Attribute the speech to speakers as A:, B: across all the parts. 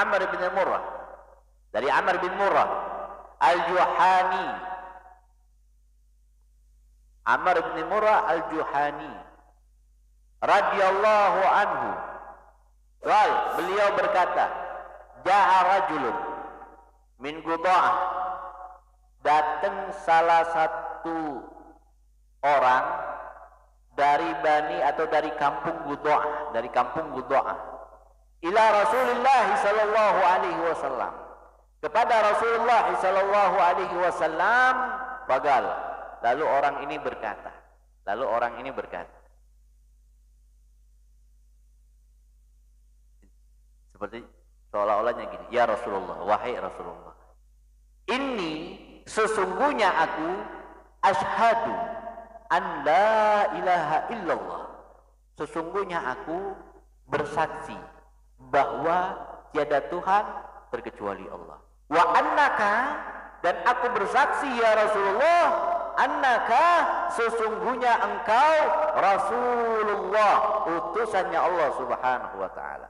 A: Amr bin Murrah. Dari Amr bin Murrah Al-Juhani. Amr bin Murrah Al-Juhani radhiyallahu anhu. Beliau berkata, Ja'a rajulun min Guda'ah. Datang salah satu orang dari Bani atau dari kampung Guda'ah, ila Rasulullah sallallahu alaihi wasallam, kepada Rasulullah sallallahu alaihi wasallam. Bagal. Lalu orang ini berkata, seperti seolah-olahnya gini, ya Rasulullah, wahai Rasulullah, ini sesungguhnya aku asyhadu an la ilaha illallah, sesungguhnya aku bersaksi bahwa tiada Tuhan terkecuali Allah. Wa annaka, dan aku bersaksi ya Rasulullah, annaka, sesungguhnya engkau Rasulullah, utusannya Allah Subhanahu wa taala.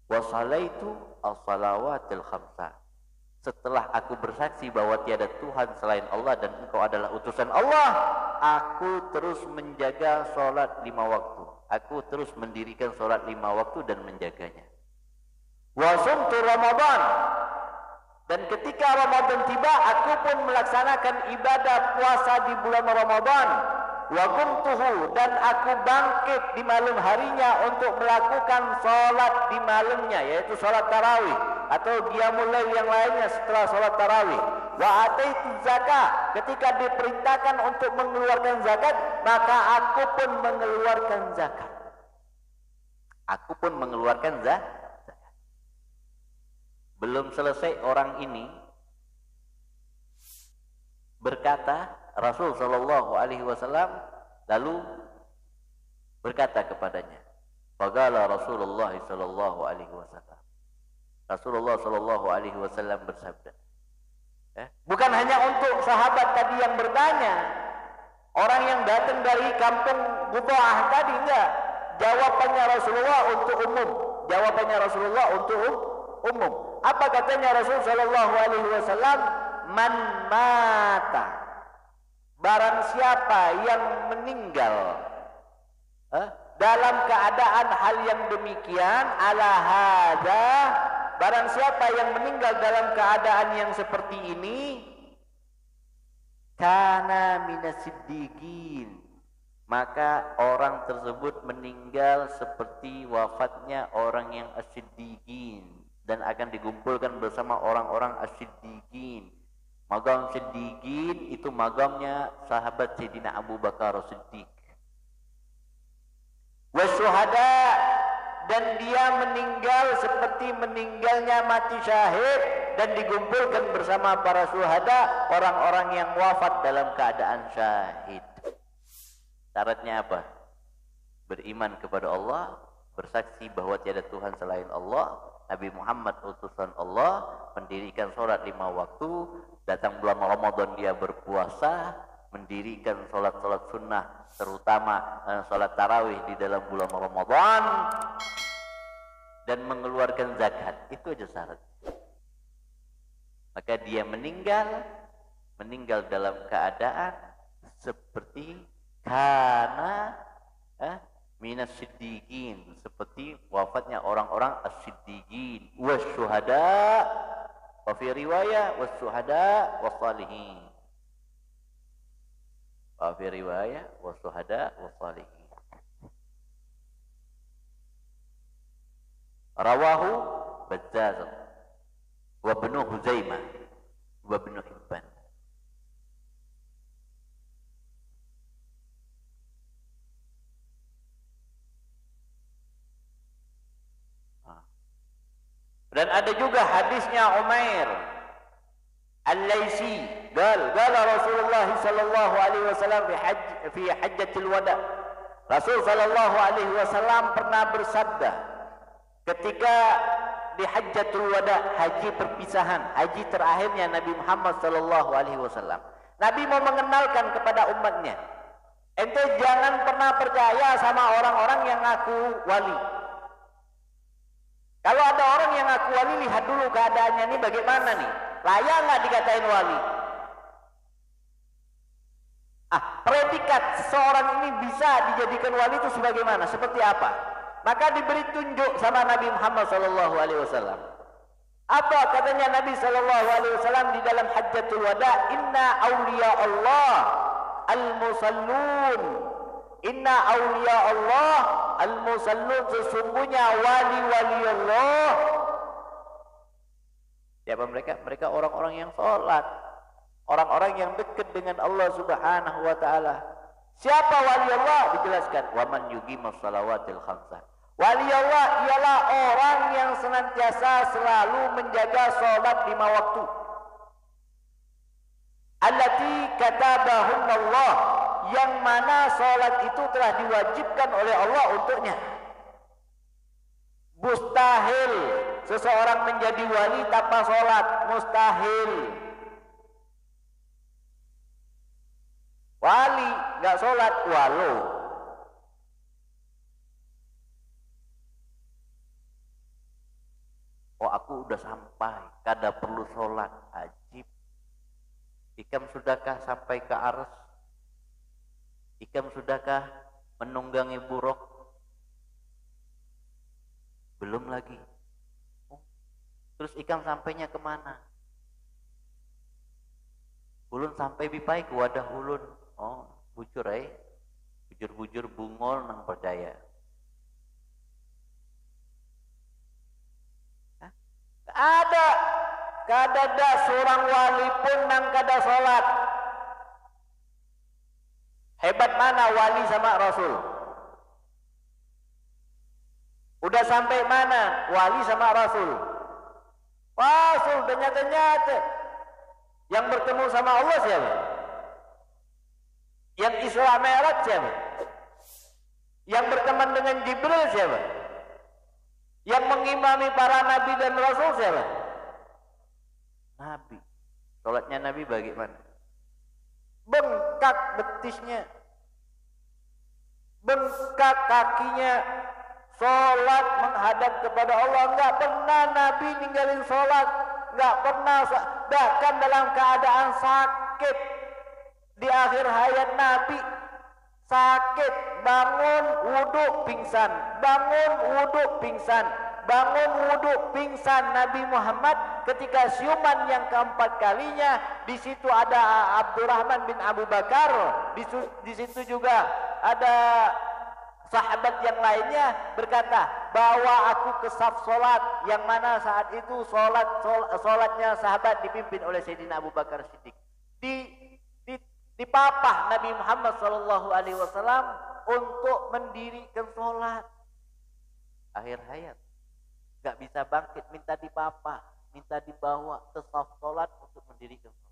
A: Wa salaitu as-salawatil khamsah. Setelah aku bersaksi bahwa tiada Tuhan selain Allah dan engkau adalah utusan Allah, aku terus menjaga sholat 5 waktu. Aku terus mendirikan sholat 5 waktu dan menjaganya. Wa sumtu Ramadan, dan ketika Ramadan tiba, aku pun melaksanakan ibadah puasa di bulan Ramadan. Wa qumtuhu, dan aku bangkit di malam harinya untuk melakukan sholat di malamnya, yaitu sholat tarawih atau qiyamul lail yang lainnya setelah sholat tarawih. Wa ataitu zakat, ketika diperintahkan untuk mengeluarkan zakat, maka aku pun mengeluarkan zakat. Belum selesai orang ini berkata, Rasul sallallahu alaihi wasallam lalu berkata kepadanya, faqala Rasulullah sallallahu alaihi wasallam. Rasulullah sallallahu alaihi wasallam bersabda, bukan hanya untuk sahabat tadi yang bertanya, orang yang datang dari kampung Guda'ah tadi, enggak. Jawabannya Rasulullah untuk umum. Apa katanya Rasul sallallahu alaihi wasallam? Man mata, barang siapa yang meninggal dalam keadaan hal yang demikian, ala hadza, barang siapa yang meninggal dalam keadaan yang seperti ini, kana minasiddiqin, maka orang tersebut meninggal seperti wafatnya orang yang as-siddiqin, dan akan dikumpulkan bersama orang-orang as-siddiqin. Magam siddiqin itu magamnya sahabat Sayyidina Abu Bakar Siddiq. Wasyuhada, dan dia meninggal seperti meninggalnya mati syahid, dan dikumpulkan bersama para syuhada, orang-orang yang wafat dalam keadaan syahid. Syaratnya apa? Beriman kepada Allah, bersaksi bahwa tiada Tuhan selain Allah, Nabi Muhammad utusan Allah, mendirikan sholat 5 waktu, datang bulan Ramadan dia berpuasa, mendirikan sholat-sholat sunnah, terutama sholat tarawih di dalam bulan Ramadan, dan mengeluarkan zakat. Itu aja syarat. Maka dia meninggal dalam keadaan seperti kana minas siddiqin, seperti wafatnya orang-orang as-siddiqin, wasyuhada, wa fi riwayah wasyuhada wassalihin, wa fi riwayah wasyuhada wassalihin. Rawahu Bazzaz wa Ibnu Huzaimah wa Ibnu Hibban. Dan ada juga hadisnya Umair Al-Laisi, qala Rasulullah sallallahu alaihi wasallam fi hajjatil wada. Rasul sallallahu alaihi wasallam pernah bersabda ketika di hajjatul wada, haji perpisahan, haji terakhirnya Nabi Muhammad sallallahu alaihi wasallam. Nabi mau mengenalkan kepada umatnya, ente jangan pernah percaya sama orang-orang yang ngaku wali. Kalau ada orang yang ngaku wali, lihat dulu keadaannya ini bagaimana nih. Layak nggak dikatain wali? Predikat seseorang ini bisa dijadikan wali itu sebagaimana? Seperti apa? Maka diberi tunjuk sama Nabi Muhammad SAW. Apa katanya Nabi SAW di dalam Hajjatul Wada? Inna awliya Allah al-musallun. Inna awliya Allah al-musallun. Sesungguhnya wali-wali Allah. Siapa mereka? Mereka orang-orang yang sholat, orang-orang yang dekat dengan Allah Subhanahu wa ta'ala. Siapa wali Allah? Dijelaskan, wa man yuqimus shalawatil khamsah. Wali Allah ialah orang yang senantiasa selalu menjaga sholat 5 waktu. Allati katabahumullah, yang mana sholat itu telah diwajibkan oleh Allah untuknya. Mustahil seseorang menjadi wali tanpa sholat, mustahil. Wali nggak sholat, walu. Oh, aku udah sampai, kada perlu sholat, ajib. Ikam sudahkah sampai ke Ars? Ikam sudahkah menunggangi buruk? Belum lagi. Oh, terus ikam sampainya kemana? Ulun sampai bipai ke wadah ulun. Oh, bujur bujur-bujur bungol nang percaya. Kada seorang wali pun nang kada sholat. Hebat mana wali sama Rasul? Udah sampai mana wali sama Rasul? Rasul nyata-nyata. Yang bertemu sama Allah siapa? Yang Isra Mi'raj siapa? Yang berteman dengan Jibril siapa? Yang mengimami para nabi dan rasul siapa? Nabi. Sholatnya Nabi bagaimana? Bengkak betisnya, bengkak kakinya, sholat menghadap kepada Allah. Enggak pernah Nabi ninggalin sholat, enggak pernah, bahkan dalam keadaan sakit di akhir hayat Nabi, sakit, bangun wudu pingsan, bangun wudu pingsan, bangun wudu pingsan. Nabi Muhammad ketika siuman yang keempat kalinya, di situ ada Abdurrahman bin Abu Bakar, di situ juga ada sahabat yang lainnya, berkata, bawa aku ke saf solat, yang mana saat itu solatnya sahabat dipimpin oleh Sayyidina Abu Bakar Siddiq. Dipapah Nabi Muhammad SAW untuk mendirikan sholat akhir hayat. Gak bisa bangkit, minta dipapah, minta dibawa ke saf sholat untuk mendirikan sholat.